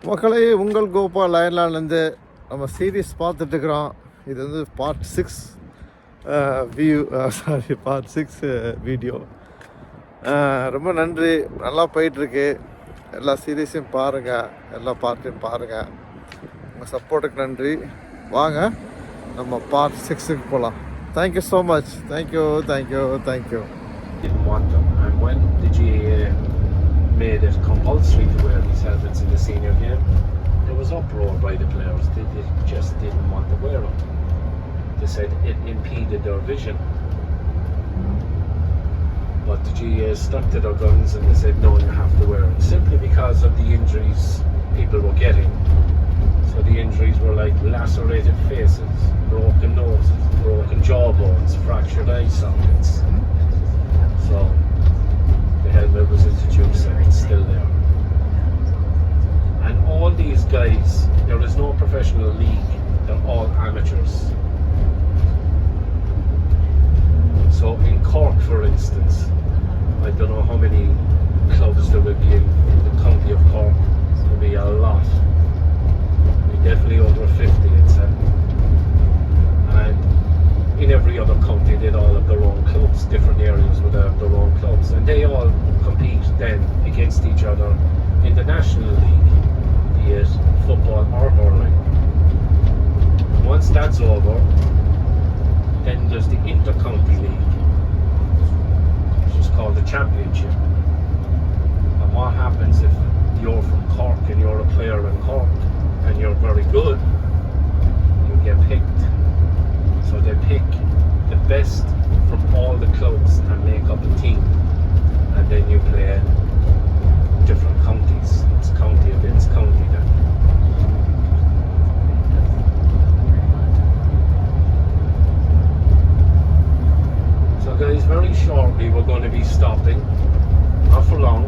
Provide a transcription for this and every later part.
மக்களே, உங்கள் கோபால் அயர்லாண்ட்லேருந்து நம்ம சீரீஸ் பார்த்துட்ருக்குறோம். இது வந்து பார்ட் 6 பார்ட் 6 வீடியோ. ரொம்ப நன்றி, நல்லா போயிட்டுருக்கு. எல்லா சீரீஸையும் பாருங்கள், எல்லா பார்ட்டையும் பாருங்கள். உங்கள் சப்போர்ட்டுக்கு நன்றி. வாங்க நம்ம பார்ட் 6க்கு போகலாம். Thank you so much. Thank you. Didn't want them, and when the GAA made it compulsory to wear these helmets in the senior game, there was uproar by the players. They just didn't want to wear them. They said it impeded their vision. But the GAA stuck to their guns and they said no, you have to wear them, simply because of the injuries people were getting. So the injuries were like lacerated faces, broken noses, broken jawbones, fractured eye sockets. So the helmet was introduced and it's still there. And all these guys, there is no professional league, they're all amateurs. So in Cork, for instance, I don't know how many clubs there will be in the county of Cork. There will be a lot. Definitely over 50, it's and in every other county they'd all have their own clubs. Different areas would have their own clubs, and they all compete then against each other in the national league, be it football or hurling. Once that's over, then there's the inter-county league, which is called the championship. And what happens if you're from Cork and you're a player in Cork and you're very good, you get picked. So they pick the best from all the clubs and make up a team, and then you play different counties. It's county against county then. So guys, very shortly we're going to be stopping, not for long,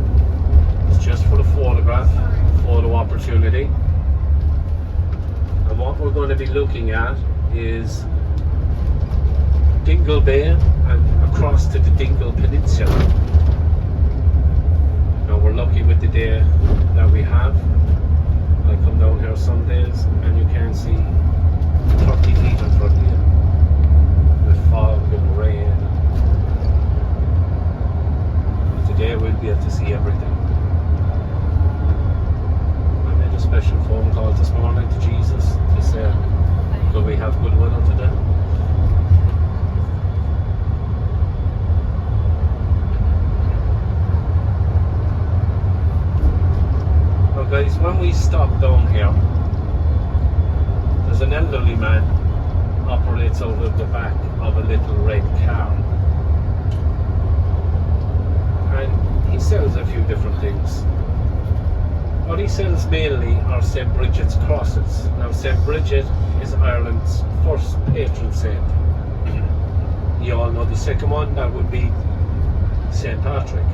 it's just for the photo opportunity. And what we're going to be looking at is Dingle Bay and across to the Dingle Peninsula. Now we're lucky with the day that we have. I come down here some days and you can see 30 feet in front of you with fog and rain. But today we'll be able to see everything. A special phone call this morning to Jesus to say, will we have good weather today? Well guys, when we stop down here, there's an elderly man operates out of the back of a little red car, and he sells a few different things. What he sells mainly are St. Bridget's crosses. Now St. Bridget is Ireland's first patron saint. You all know the second one, that would be St. Patrick.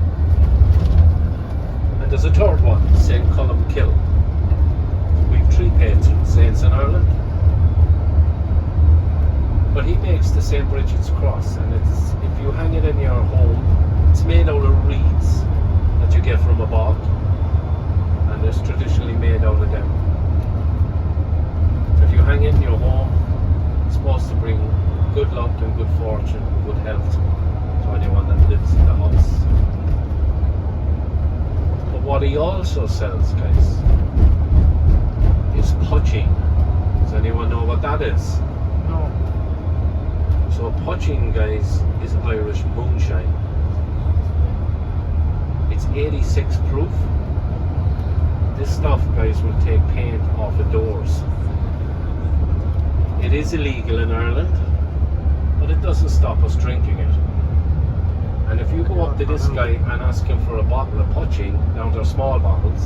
And there's a third one, St. Columkill. We've 3 patron saints in Ireland. But he makes the St. Bridget's cross, and it's, if you hang it in your home, it's made out of reeds that you get from a bog. And it's traditionally made out of them. If you hang it in your home, it's supposed to bring good luck and good fortune and good health to anyone that lives in the house. But what he also sells, guys, is poaching. Does anyone know what that is? No. So poaching, guys, is Irish moonshine. It's 86 proof. This stuff, guys, will take paint off the doors. It is illegal in Ireland, but it doesn't stop us drinking it. And if you go up to this guy and ask him for a bottle of poaching, now they're small bottles,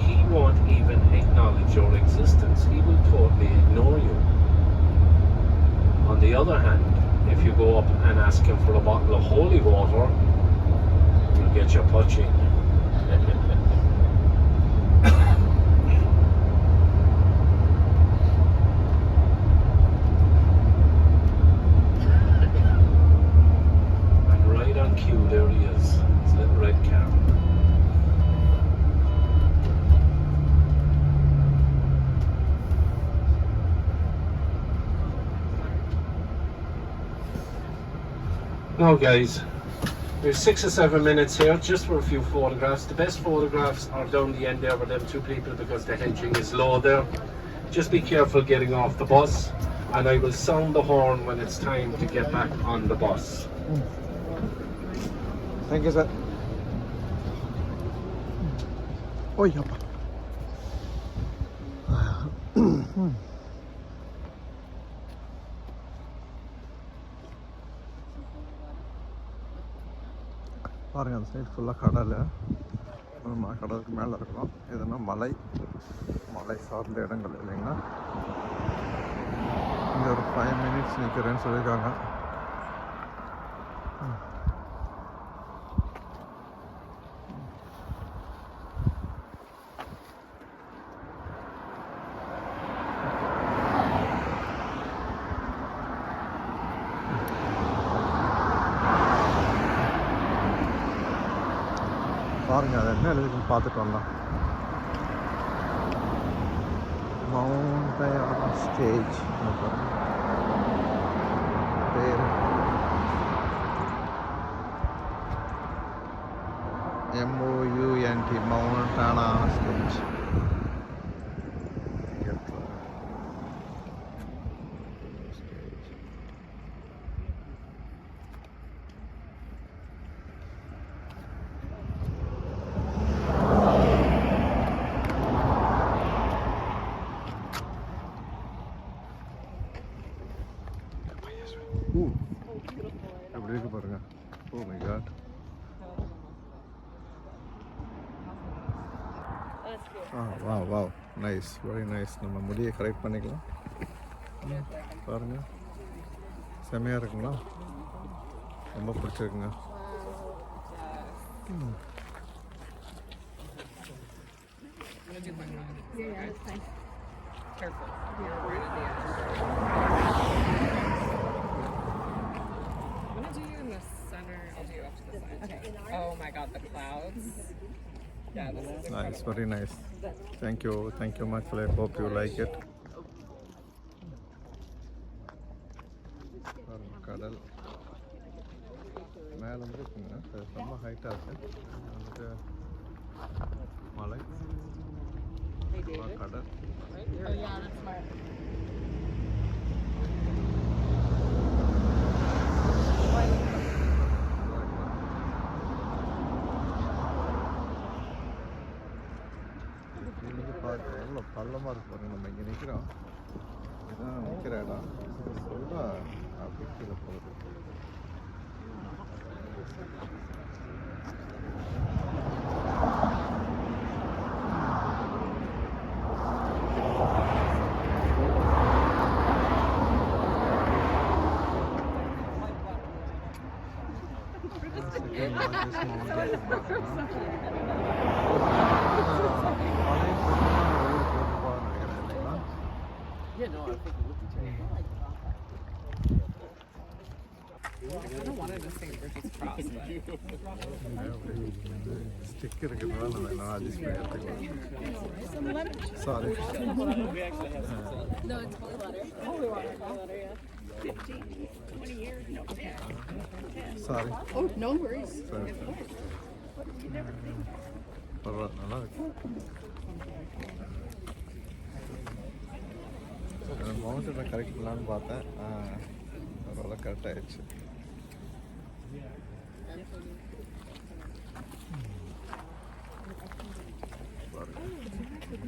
he won't even acknowledge your existence. He will totally ignore you. On the other hand, if you go up and ask him for a bottle of holy water, you'll get your poaching. And right on cue, there he is, his little red car. Now guys, there's 6 or 7 minutes here just for a few photographs. The best photographs are down the end there with them two people because the hedging is low there. Just be careful getting off the bus, and I will sound the horn when it's time to get back on the bus. Thank you, sir. Oh, yeah. பாருங்க அந்த side ஃபுல்லாக கடல். நம்ம கடலுக்கு மேலே இருக்கிறோம். இதுனா மலை சார்ந்த இடங்கள் இல்லைங்களா. இங்கே ஒரு 5 minutes நிற்கிறேன்னு சொல்லியிருக்காங்க. பாருங்க அது என்ன எழுதிக்குன்னு பார்த்துட்டு வரலாம். மவுண்ட் டயானா ஸ்டேஜ் பேர் MOUNT மவுண்ட் டயானா ஸ்டேஜ். எப்படி இருக்கு பாருங்க. Oh my God. Wow wow nice, very nice. நம்ம முடியை கரெக்ட் பண்ணிக்கலாம். பாருங்க செம்மையாக இருக்குங்களா, ரொம்ப பிடிச்சிருக்குங்க. Oh my god, the clouds. Yeah, this is Nice, very nice. Thank you much. I hope you like it. கடல் மேலே வந்து இருக்குங்க, ரொம்ப ஹைட்டாக இருக்குது. வந்துட்டு மலை கடல். Oh yeah, that's smart. எவ்வளோ பள்ளமாக இருக்கு பாருங்க. நம்ம இங்கே நிற்கிறோம், இதுதான் நிற்கிற இடம். சொல்ல அப்படி கீழே போகுது. Yeah, no, I think it would be too. I kind of wanted to sing Bridget's Cross, stick இருக்கிறதுனால நான் அட்ஜஸ்ட் பண்ணி எடுத்துக்கலாம். Sorry. No, it's holy water. Holy water, yeah. 15, 20 years. No, 10. Sorry. Oh, no worries. சரி பரவாயில்ல, நல்லா இருக்கு. மவுண்டனை correct பண்ணலான்னு பார்த்தேன், அதோட கரெக்ட் ஆயிடுச்சு.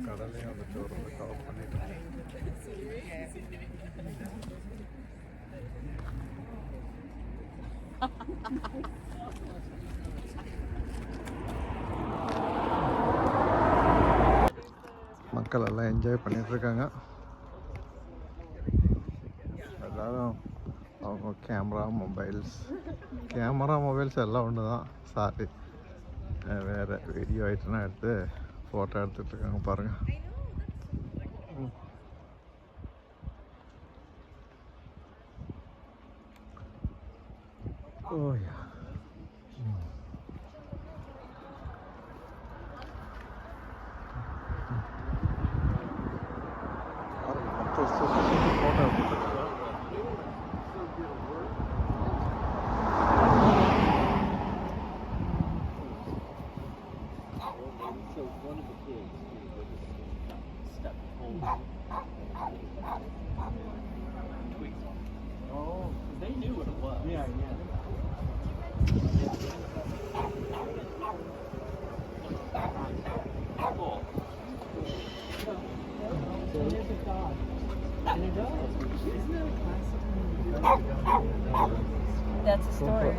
கடலையும் அந்த டோர் வந்து கவர் பண்ணிட்டேன். மக்கள் எல்லாம் என்ஜாய் பண்ணிட்டு இருக்காங்க. எல்லாரும் அவங்க கேமரா மொபைல்ஸ் எல்லாம் ஒன்று தான். சாரி, வேறு வீடியோ ஐட்டம்லாம் எடுத்து ஃபோட்டோ எடுத்துகிட்டு இருக்காங்க பாருங்கள். ஓயா ஃபோட்டோ எடுத்துட்டு இருக்காங்க. So one of the kids stepped over. Tweaked. Oh, 'cause they knew what it was. Yeah, yeah. Cool. So there's a dog. And it does. Isn't that a classic? That's a story.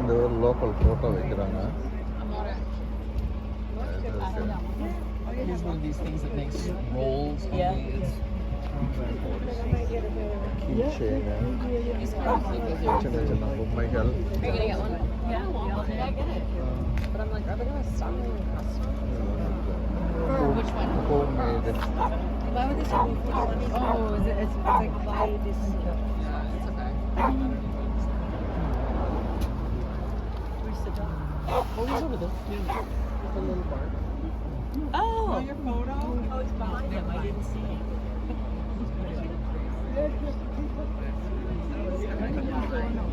இந்த ஒரு local photo வைக்கிறாங்க. Here's one of these things that makes rolls. Yeah. Key chain, சின்ன சின்ன பொம்மைகள். Are you gonna get one? Yeah, I get it. But I'm like, are they gonna stop me in costume? Which one? Homemade. Why would they stop me for one? Oh, is it? It's like why this? Yeah, it's okay. Where's the dog? Oh, he's over there. Yeah. The little bar. Oh, your photo? Oh, it's behind him. I didn't see it.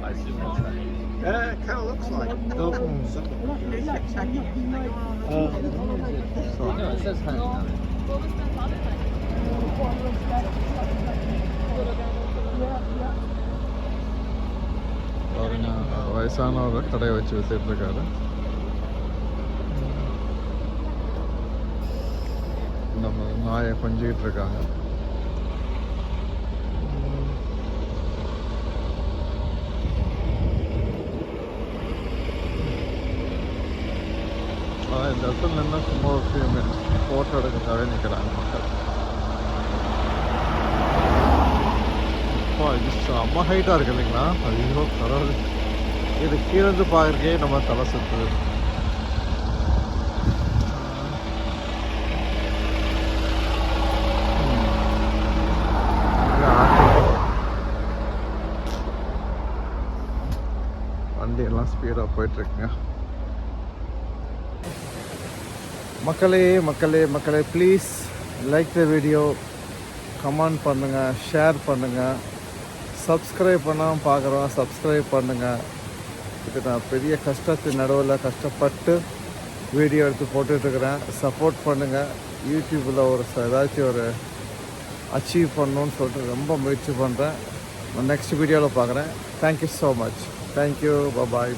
I assume that's right. Yeah, it kind of looks like. No, it says honey on it. What was the father like? பாருங்க, வயசானவர் கடை வச்சு வித்துட்டு இருக்காரு. நம்ம நாயை கொஞ்சிட்டு இருக்காங்க. இந்த இடத்துல நின்னா சும்மா ஒரு few minutes ஃபோட்டோ எடுக்கிறதுக்காகவே நிற்கிறாங்க மக்கள். இது செம்ம ஹைட்டாக இருக்கு இல்லைங்களா? ஐயோ கடவுள், இது கீழே இருந்து பார்க்கறக்கே நம்ம தலை சுற்றுது. வண்டி எல்லாம் ஸ்பீடாக போயிட்டுருக்குங்க. மக்களே please like the video, comment பண்ணுங்கள், ஷேர் பண்ணுங்கள், சப்ஸ்கிரைப் பண்ணாமல் பார்க்குறோம் சப்ஸ்கிரைப் பண்ணுங்கள். இது நான் பெரிய கஷ்டத்தின் நடுவில் கஷ்டப்பட்டு வீடியோ எடுத்து போட்டுட்ருக்கிறேன். சப்போர்ட் பண்ணுங்கள். யூடியூப்பில் ஏதாச்சும் ஒரு அச்சீவ் பண்ணணுன்னு சொல்லிட்டு ரொம்ப முயற்சி பண்ணுறேன். நான் நெக்ஸ்ட் வீடியோவில் பார்க்குறேன். Thank you so much. Thank you. Bye bye.